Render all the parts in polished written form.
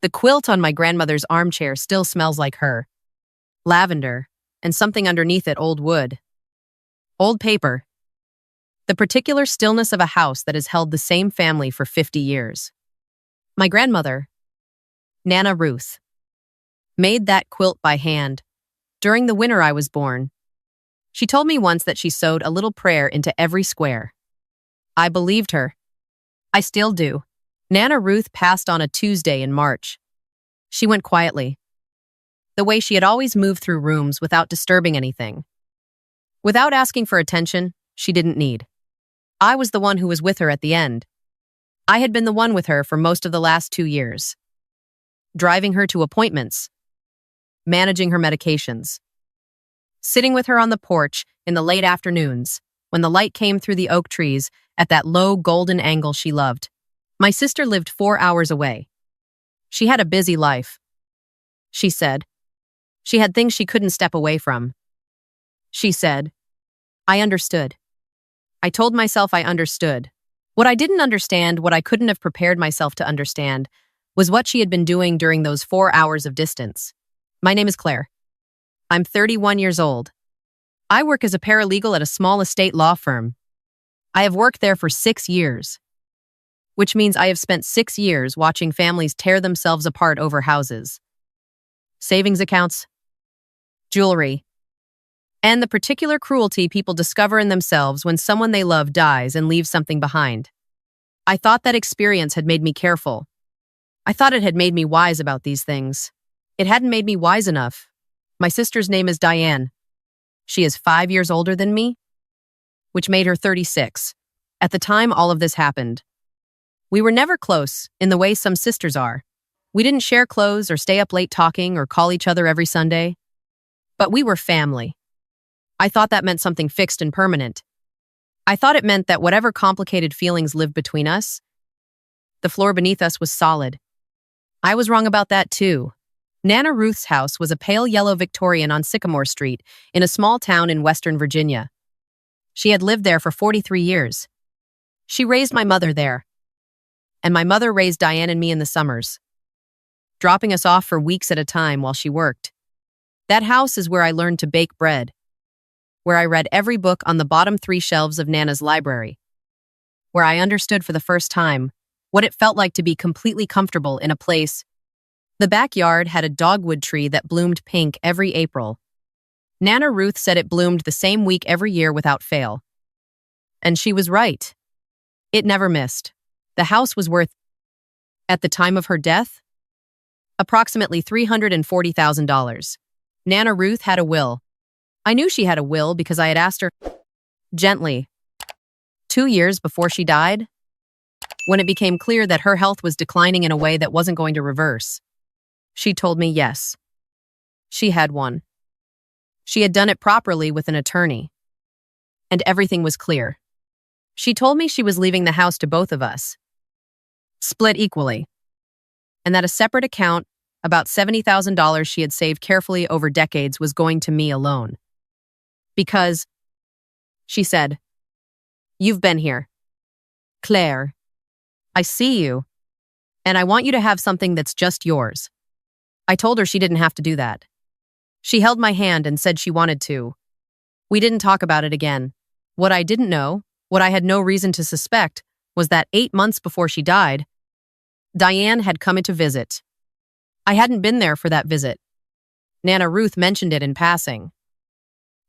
The quilt on my grandmother's armchair still smells like her. Lavender, and something underneath it old wood. Old paper. The particular stillness of a house that has held the same family for 50 years. My grandmother, Nana Ruth, made that quilt by hand during the winter I was born. She told me once that she sewed a little prayer into every square. I believed her. I still do. Nana Ruth passed on a Tuesday in March. She went quietly, the way she had always moved through rooms without disturbing anything. Without asking for attention she didn't need. I was the one who was with her at the end. I had been the one with her for most of the last 2 years. Driving her to appointments. Managing her medications. Sitting with her on the porch in the late afternoons when the light came through the oak trees at that low golden angle she loved. My sister lived 4 hours away. She had a busy life. She said. She had things she couldn't step away from. She said. I understood. I told myself I understood. What I didn't understand, what I couldn't have prepared myself to understand, was what she had been doing during those 4 hours of distance. My name is Claire. I'm 31 years old. I work as a paralegal at a small estate law firm. I have worked there for 6 years, which means I have spent 6 years watching families tear themselves apart over houses, savings accounts, jewelry, and the particular cruelty people discover in themselves when someone they love dies and leaves something behind. I thought that experience had made me careful. I thought it had made me wise about these things. It hadn't made me wise enough. My sister's name is Diane. She is 5 years older than me, which made her 36. At the time all of this happened. We were never close in the way some sisters are. We didn't share clothes or stay up late talking or call each other every Sunday. But we were family. I thought that meant something fixed and permanent. I thought it meant that whatever complicated feelings lived between us, the floor beneath us was solid. I was wrong about that too. Nana Ruth's house was a pale yellow Victorian on Sycamore Street in a small town in Western Virginia. She had lived there for 43 years. She raised my mother there. And my mother raised Diane and me in the summers, dropping us off for weeks at a time while she worked. That house is where I learned to bake bread, where I read every book on the bottom 3 shelves of Nana's library, where I understood for the first time what it felt like to be completely comfortable in a place. The backyard had a dogwood tree that bloomed pink every April. Nana Ruth said it bloomed the same week every year without fail. And she was right. It never missed. The house was worth, at the time of her death, approximately $340,000. Nana Ruth had a will. I knew she had a will because I had asked her gently 2 years before she died, when it became clear that her health was declining in a way that wasn't going to reverse. She told me yes. She had one. She had done it properly with an attorney. And everything was clear. She told me she was leaving the house to both of us, split equally, and that a separate account, about $70,000 she had saved carefully over decades, was going to me alone. Because, she said, you've been here. Claire, I see you, and I want you to have something that's just yours. I told her she didn't have to do that. She held my hand and said she wanted to. We didn't talk about it again. What I didn't know, what I had no reason to suspect, was that 8 months before she died, Diane had come in to visit. I hadn't been there for that visit. Nana Ruth mentioned it in passing.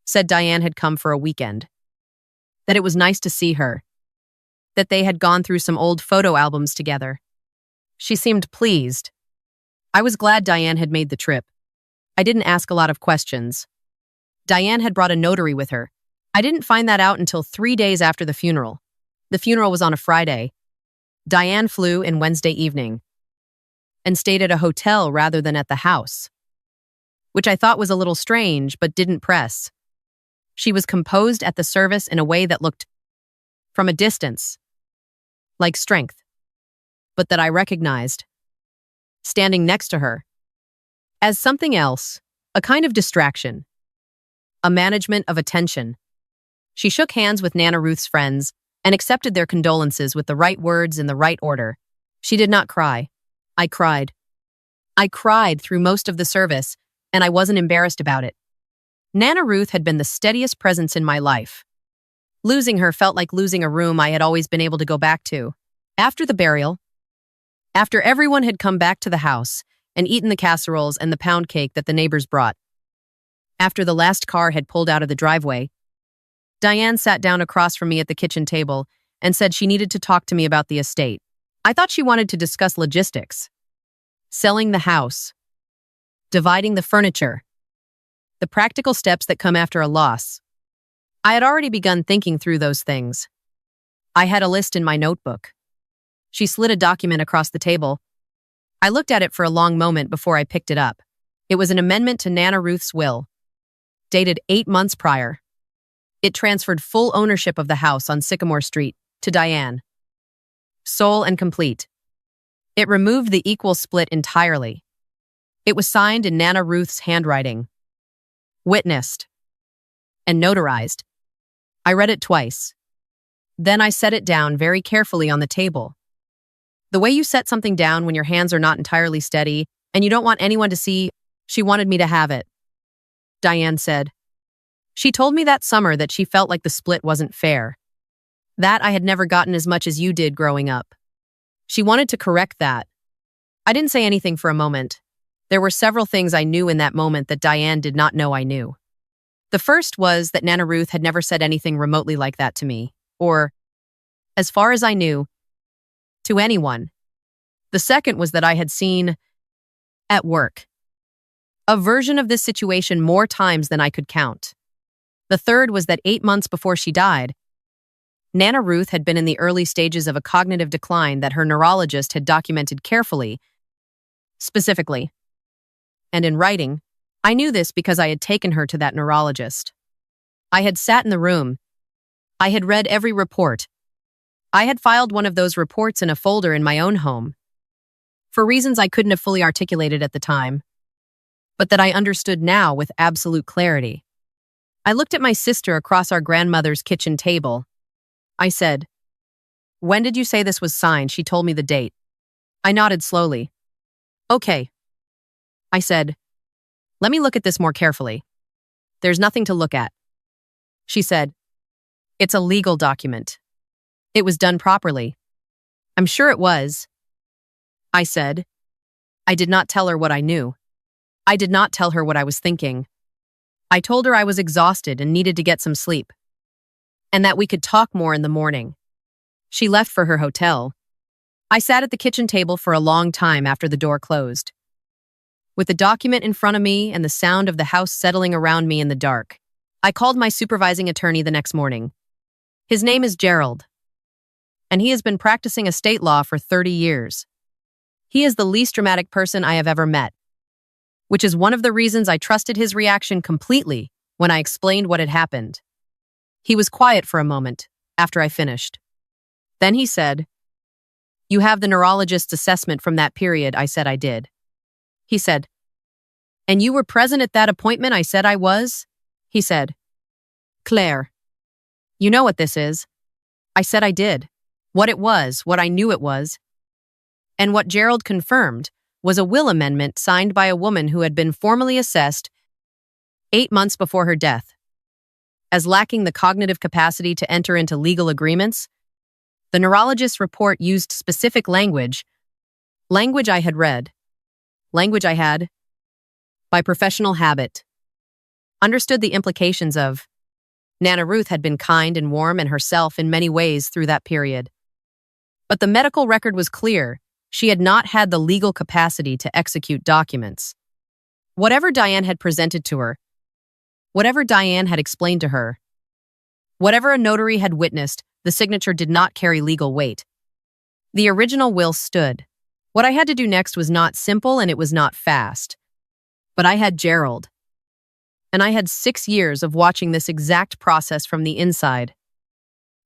Said Diane had come for a weekend. That it was nice to see her. That they had gone through some old photo albums together. She seemed pleased. I was glad Diane had made the trip. I didn't ask a lot of questions. Diane had brought a notary with her. I didn't find that out until 3 days after the funeral. The funeral was on a Friday. Diane flew in Wednesday evening and stayed at a hotel rather than at the house, which I thought was a little strange but didn't press. She was composed at the service in a way that looked, from a distance, like strength, but that I recognized, standing next to her, as something else, a kind of distraction, a management of attention. She shook hands with Nana Ruth's friends and accepted their condolences with the right words in the right order. She did not cry. I cried. I cried through most of the service, and I wasn't embarrassed about it. Nana Ruth had been the steadiest presence in my life. Losing her felt like losing a room I had always been able to go back to. After the burial, after everyone had come back to the house and eaten the casseroles and the pound cake that the neighbors brought, after the last car had pulled out of the driveway, Diane sat down across from me at the kitchen table and said she needed to talk to me about the estate. I thought she wanted to discuss logistics, selling the house, dividing the furniture, the practical steps that come after a loss. I had already begun thinking through those things. I had a list in my notebook. She slid a document across the table. I looked at it for a long moment before I picked it up. It was an amendment to Nana Ruth's will, dated 8 months prior. It transferred full ownership of the house on Sycamore Street to Diane, sole and complete. It removed the equal split entirely. It was signed in Nana Ruth's handwriting, witnessed, and notarized. I read it twice. Then I set it down very carefully on the table. The way you set something down when your hands are not entirely steady and you don't want anyone to see, she wanted me to have it, Diane said. She told me that summer that she felt like the split wasn't fair. That I had never gotten as much as you did growing up. She wanted to correct that. I didn't say anything for a moment. There were several things I knew in that moment that Diane did not know I knew. The first was that Nana Ruth had never said anything remotely like that to me, or, as far as I knew, to anyone. The second was that I had seen, at work, a version of this situation more times than I could count. The third was that 8 months before she died, Nana Ruth had been in the early stages of a cognitive decline that her neurologist had documented carefully, specifically. And in writing, I knew this because I had taken her to that neurologist. I had sat in the room. I had read every report. I had filed one of those reports in a folder in my own home, for reasons I couldn't have fully articulated at the time, but that I understood now with absolute clarity. I looked at my sister across our grandmother's kitchen table. I said, "When did you say this was signed?" She told me the date. I nodded slowly. "Okay." I said, "Let me look at this more carefully." "There's nothing to look at." She said, "It's a legal document. It was done properly." "I'm sure it was." I said. I did not tell her what I knew. I did not tell her what I was thinking. I told her I was exhausted and needed to get some sleep, and that we could talk more in the morning. She left for her hotel. I sat at the kitchen table for a long time after the door closed, with the document in front of me and the sound of the house settling around me in the dark. I called my supervising attorney the next morning. His name is Gerald, and he has been practicing estate law for 30 years. He is the least dramatic person I have ever met, which is one of the reasons I trusted his reaction completely when I explained what had happened. He was quiet for a moment after I finished. Then he said, "You have the neurologist's assessment from that period." I said I did. He said, "And you were present at that appointment?" I said I was. He said, "Claire, you know what this is?" I said I did. What it was, what I knew it was. And what Gerald confirmed was a will amendment signed by a woman who had been formally assessed 8 months before her death as lacking the cognitive capacity to enter into legal agreements. The neurologist's report used specific language I had read, language I had, by professional habit, understood the implications of. Nana Ruth had been kind and warm and herself in many ways through that period. But the medical record was clear. She had not had the legal capacity to execute documents. Whatever Diane had presented to her, whatever Diane had explained to her, whatever a notary had witnessed, the signature did not carry legal weight. The original will stood. What I had to do next was not simple and it was not fast. But I had Gerald. And I had 6 years of watching this exact process from the inside.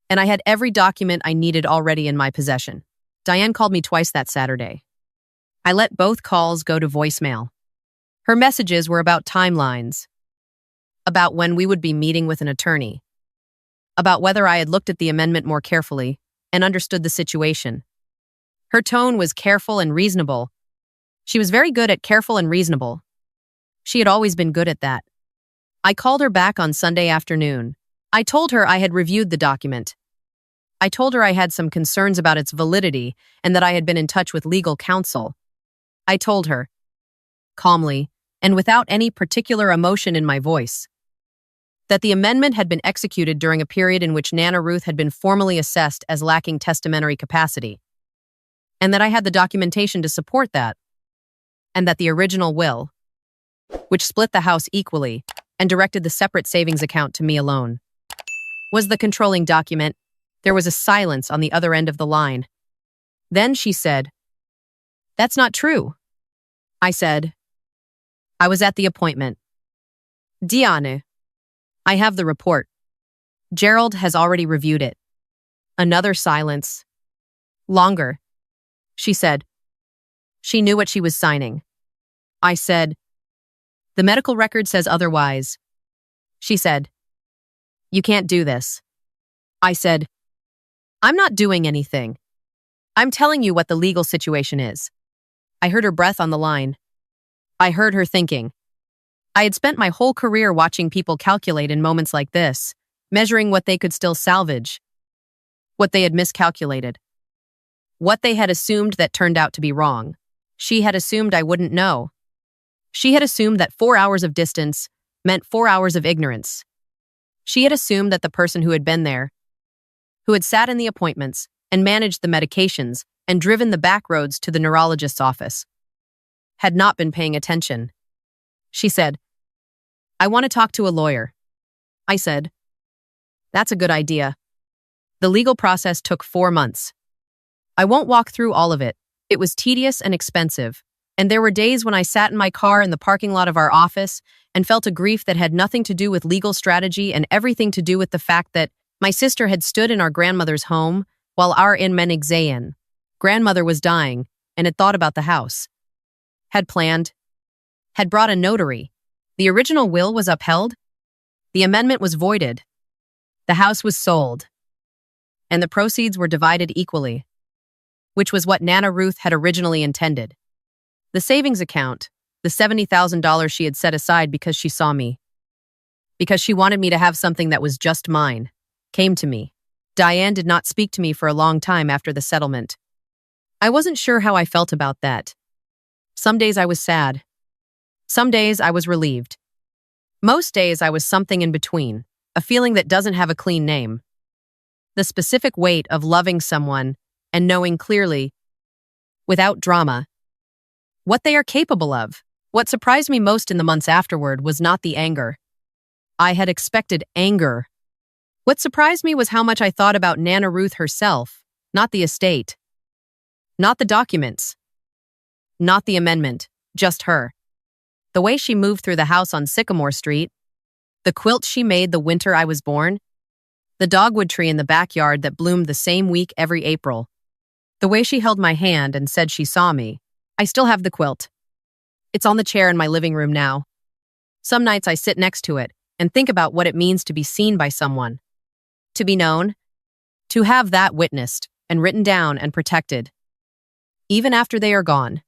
And I had every document I needed already in my possession. Diane called me twice that Saturday. I let both calls go to voicemail. Her messages were about timelines, about when we would be meeting with an attorney, about whether I had looked at the amendment more carefully and understood the situation. Her tone was careful and reasonable. She was very good at careful and reasonable. She had always been good at that. I called her back on Sunday afternoon. I told her I had reviewed the document. I told her I had some concerns about its validity and that I had been in touch with legal counsel. I told her, calmly, and without any particular emotion in my voice, that the amendment had been executed during a period in which Nana Ruth had been formally assessed as lacking testamentary capacity, and that I had the documentation to support that, and that the original will, which split the house equally and directed the separate savings account to me alone, was the controlling document. There was a silence on the other end of the line. Then she said, "That's not true." I said, "I was at the appointment." "Diane, I have the report. Gerald has already reviewed it." Another silence. Longer. She said, "She knew what she was signing." I said, "The medical record says otherwise." She said, "You can't do this." I said, "I'm not doing anything. I'm telling you what the legal situation is." I heard her breath on the line. I heard her thinking. I had spent my whole career watching people calculate in moments like this, measuring what they could still salvage, what they had miscalculated, what they had assumed that turned out to be wrong. She had assumed I wouldn't know. She had assumed that 4 hours of distance meant 4 hours of ignorance. She had assumed that the person who had been there, who had sat in the appointments and managed the medications and driven the back roads to the neurologist's office, had not been paying attention. She said, "I want to talk to a lawyer." I said, "That's a good idea." The legal process took 4 months. I won't walk through all of it. It was tedious and expensive, and there were days when I sat in my car in the parking lot of our office and felt a grief that had nothing to do with legal strategy and everything to do with the fact that my sister had stood in our grandmother's home while our in Menigzayan. Grandmother was dying and had thought about the house, had planned, had brought a notary. The original will was upheld. The amendment was voided. The house was sold. And the proceeds were divided equally, which was what Nana Ruth had originally intended. The savings account, the $70,000 she had set aside because she saw me, because she wanted me to have something that was just mine, came to me. Diane did not speak to me for a long time after the settlement. I wasn't sure how I felt about that. Some days I was sad. Some days I was relieved. Most days I was something in between, a feeling that doesn't have a clean name. The specific weight of loving someone and knowing clearly, without drama, what they are capable of. What surprised me most in the months afterward was not the anger. I had expected anger. What surprised me was how much I thought about Nana Ruth herself, not the estate, not the documents, not the amendment, just her. The way she moved through the house on Sycamore Street, the quilt she made the winter I was born, the dogwood tree in the backyard that bloomed the same week every April, the way she held my hand and said she saw me. I still have the quilt. It's on the chair in my living room now. Some nights I sit next to it and think about what it means to be seen by someone, to be known, to have that witnessed and written down and protected, even after they are gone,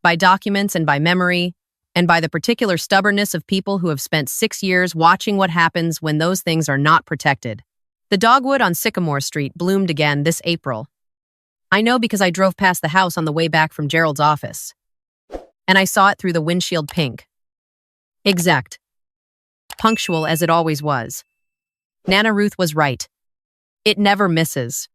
by documents and by memory, and by the particular stubbornness of people who have spent 6 years watching what happens when those things are not protected. The dogwood on Sycamore Street bloomed again this April. I know because I drove past the house on the way back from Gerald's office, and I saw it through the windshield pink. Exact. Punctual as it always was. Nana Ruth was right. It never misses.